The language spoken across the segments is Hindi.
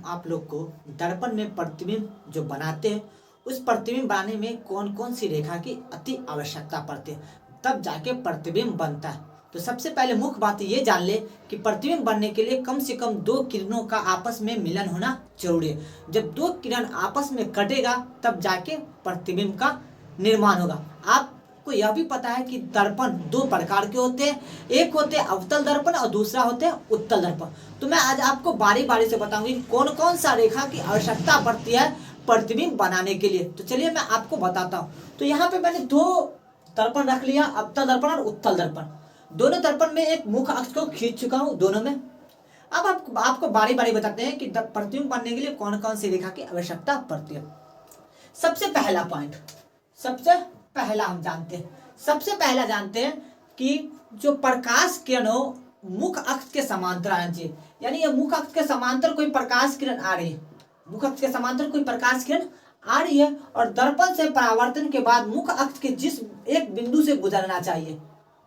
हम आप लोग को दर्पण में प्रतिबिंब जो बनाते हैं उस प्रतिबिंब बनाने में कौन कौन सी रेखा की अति आवश्यकता पड़ती है, तब जाके प्रतिबिंब बनता है। तो सबसे पहले मुख्य बात ये जान ले कि प्रतिबिंब बनने के लिए कम से कम दो किरणों का आपस में मिलन होना जरूरी है। जब दो किरण आपस में कटेगा तब जाके प्रतिबिंब का निर्माण होगा। आपको यह भी पता है कि दर्पण दो प्रकार के होते हैं, एक होते हैं अवतल दर्पण और दूसरा होते हैं उत्तल दर्पण। तो मैं आज आपको बारी बारी से बताऊंगी कौन कौन सा रेखा की आवश्यकता पड़ती है प्रतिबिंब बनाने के लिए। तो चलिए मैं आपको बताता हूँ। तो यहाँ पे मैंने दो दर्पण रख लिया, अवतल दर्पण और उत्तल दर्पण। दोनों दर्पण में एक मुख्य अक्ष को खींच चुका हूँ दोनों में। अब आपको बारी बारी बताते हैं कि प्रतिबिंब बनने के लिए कौन कौन सी रेखा की आवश्यकता पड़ती है। सबसे पहला पॉइंट, सबसे पहला जानते हैं कि जो प्रकाश किरण हो मुख्य अक्ष के समांतर आना चाहिए। यानी ये मुख्य अक्ष के समांतर कोई प्रकाश किरण आ रही है, मुख्य अक्ष के समांतर कोई प्रकाश किरण आ रही है और दर्पण से परावर्तन के बाद मुख्य अक्ष के जिस एक बिंदु से गुजरना चाहिए,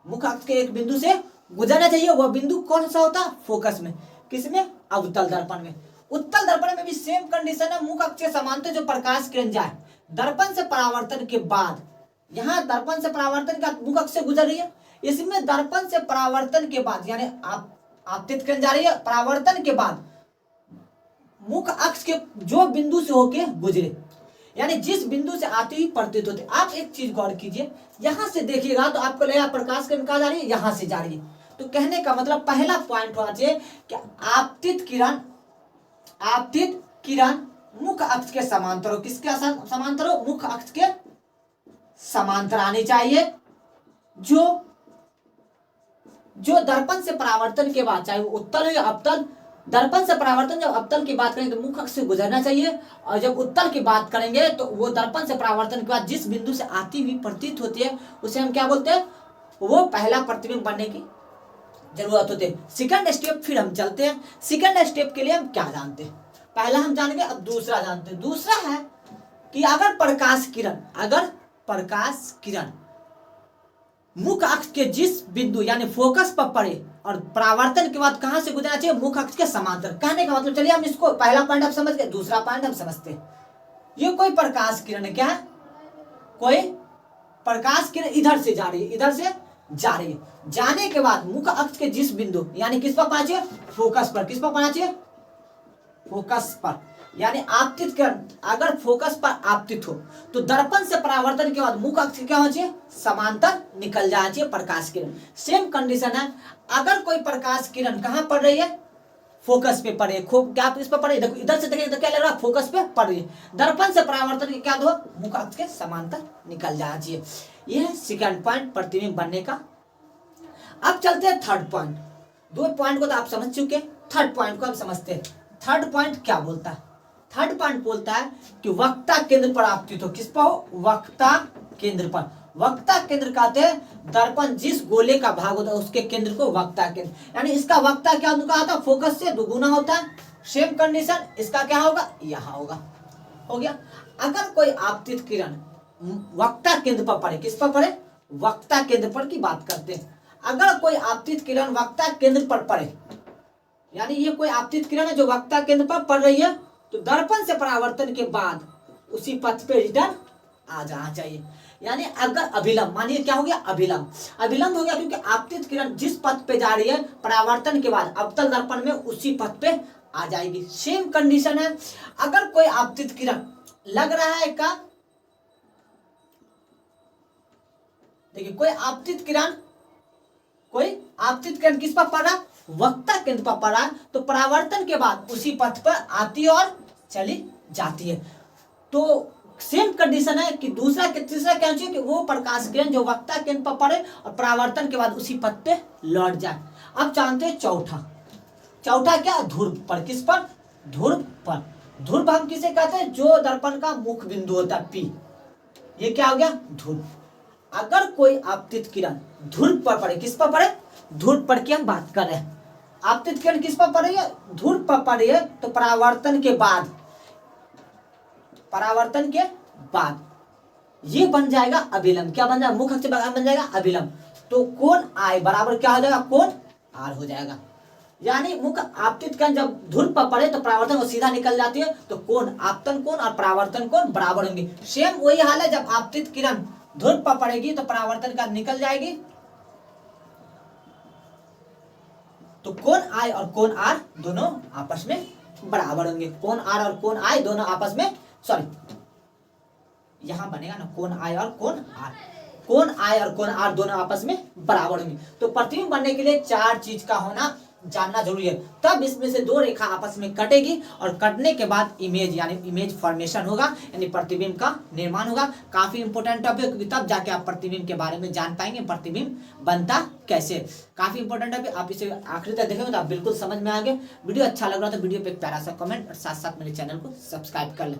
मुख्य अक्ष के एक बिंदु से गुजरना चाहिए, वह बिंदु कौन सा होता है? फोकस में। किसमें? अवतल दर्पण में। उत्तल दर्पण में भी सेम कंडीशन है, मुख्य अक्ष के समांतर जो प्रकाश किरण जाए दर्पण से परावर्तन के बाद, यहाँ दर्पण से परावर्तन के बाद मुख्य अक्ष से गुजर रही है, इसमें दर्पण से परावर्तन के बाद यानी आपतित किरण जा रही है, परावर्तन के बाद मुख्य अक्ष के जो बिंदु से होके गुजरे, यानी जिस बिंदु से आती हुई प्रतीत होती। आप एक चीज गौर कीजिए, यहां से देखिएगा तो आपको लगेगा प्रकाश किरण कहां जा रही है? यहां से जा रही है। तो कहने का मतलब पहला पॉइंट होना चाहिए कि आपतित किरण मुख्य अक्ष के समांतर हो। किसके समांतर हो? मुख्य अक्ष के समांतर आनी चाहिए। जो दर्पण से परावर्तन के बाद, चाहे वो उत्तल हो या अवतल, दर्पण से परावर्तन जब अवतल की बात करेंगे तो मुख्य अक्ष से गुजरना चाहिए, और जब उत्तल की बात करेंगे तो वो दर्पण से परावर्तन के बाद जिस बिंदु से आती हुई प्रतीत होती है उसे हम क्या बोलते हैं? वो पहला प्रतिबिंब बनने की जरूरत होती है। सेकंड स्टेप फिर हम चलते हैं। सेकंड स्टेप के लिए हम क्या जानते हैं? पहला हम जानेंगे, अब दूसरा जानते हैं। दूसरा है कि अगर प्रकाश किरण मुख्य अक्ष के जिस बिंदु यानी फोकस पर पड़े और परावर्तन के बाद कहां से गुजरना चाहिए? मुख्य अक्ष के समांतर। कहने का मतलब, चलिए हम इसको पहला पॉइंट आप समझ गए, दूसरा पॉइंट हम समझते हैं। ये कोई प्रकाश किरण है, क्या है? कोई प्रकाश किरण इधर से जा रही है, जाने के बाद मुख्य अक्ष के जिस बिंदु यानी किस पर पहुंचे? फोकस पर। किस पर पहुंचना चाहिए? फोकस पर। यानी आपतित किरण अगर फोकस पर आपतित हो तो दर्पण से परावर्तन के बाद मुख्य अक्ष क्या होना चाहिए? समांतर निकल जाना चाहिए प्रकाश किरण। सेम कंडीशन है, अगर कोई प्रकाश किरण कहां पड़ रही है? फोकस पे पड़े। क्या आप इस पर पड़े? देखो इधर से देखें तो क्या लग रहा है? फोकस पे पड़ रही है। दर्पण से परावर्तन के क्या दो? मुख्य अक्ष के समांतर निकल जाना चाहिए। यह है सेकंड पॉइंट प्रतिबिंब बनने का। अब चलते हैं थर्ड पॉइंट। दो पॉइंट को तो आप समझ चुके, थर्ड पॉइंट को हम समझते हैं। थर्ड पॉइंट क्या बोलता है? थर्ड पॉइंट बोलता है कि वक्ता केंद्र पर आपतित हो। किस पर हो? वक्ता केंद्र पर। वक्ता केंद्र कहते हैं दर्पण जिस गोले का भाग होता है उसके केंद्र को वक्ता केंद्र, यानी इसका वक्ता क्या होता है? फोकस से दुगुना होता है। सेम कंडीशन इसका क्या होगा? यहां होगा। हो गया। अगर कोई आपतित किरण वक्ता केंद्र पर पड़े, किस पर पड़े? वक्ता केंद्र पर की बात करते हैं। अगर कोई आपतित किरण वक्ता केंद्र पर पड़े, यानी ये कोई आपतित किरण है जो वक्ता केंद्र पर पड़ रही है, तो दर्पण से परावर्तन के बाद उसी पथ पे रिटर्न आ जाना चाहिए। यानी अगर अभिलंब, मानिए क्या हो गया? अभिलंब हो गया, क्योंकि आपतित किरण जिस पथ पे जा रही है परावर्तन के बाद अवतल दर्पण में उसी पथ पे आ जाएगी। सेम कंडीशन है, अगर कोई आपतित किरण लग रहा है का, देखिए कोई आपतित किरण किस पर पड़ रहा? वक्ता केंद्र पर पड़ रहा, तो परावर्तन के बाद उसी पथ पर आती है और चली जाती है। तो सेम कंडीशन है कि तीसरा क्या चाहिए कि वो प्रकाश किरण जो वक्ता केंद्र पर पड़े और परावर्तन के बाद उसी पथ पे लौट जाए। अब जानते हैं चौथा क्या? ध्रुव पर। किस पर? ध्रुव पर। ध्रुव हम किसे कहते हैं? जो दर्पण का मुख्य बिंदु होता है P, ये क्या हो गया? ध्रुव। अगर कोई आपतित किरण ध्रुव पर पड़े, किस पर पड़े? ध्रुव पर की हम बात कर रहे हैं। आपतित किरण किस पर पड़ रही है? ध्रुव पर पड़ रही है, तो परावर्तन के बाद ये बन जाएगा अभिलंब। क्या बन जाएगा? मुख्य अक्ष बन जाएगा अभिलंब। तो कोण I बराबर क्या हो जाएगा? कोण R हो जाएगा। यानी मुख आपतित किरण जब ध्रुव पर पड़े तो परावर्तन वो सीधा निकल जाती है, तो कोण आपतन कोण और परावर्तन कोण बराबर होंगे। सेम वही हाल है, जब आपतित किरण ध्रुव पर पड़ेगी तो परावर्तन का निकल जाएगी, तो कोण I और कोण R दोनों आपस में बराबर होंगे। कोण R और कोण I दोनों आपस में, सॉरी यहां बनेगा ना कोण I और कोण R, कोण I और कोण R दोनों आपस में बराबर होंगे। तो प्रतिबिंब बनने के लिए चार चीज का होना जानना जरूरी है, तब इसमें से दो रेखा आपस में कटेगी और कटने के बाद इमेज यानी इमेज फॉर्मेशन होगा, यानी प्रतिबिंब का निर्माण होगा। काफी इंपॉर्टेंट टॉपिक, क्योंकि तब जाके आप प्रतिबिंब के बारे में जान पाएंगे प्रतिबिंब बनता कैसे। काफी इंपॉर्टेंट टॉपिक, आप इसे आखिरी तक देखेंगे तो आप बिल्कुल समझ में आएंगे। वीडियो अच्छा लग रहा है तो वीडियो पे एक प्यारा सा कमेंट और साथ साथ मेरे चैनल को सब्सक्राइब कर लें।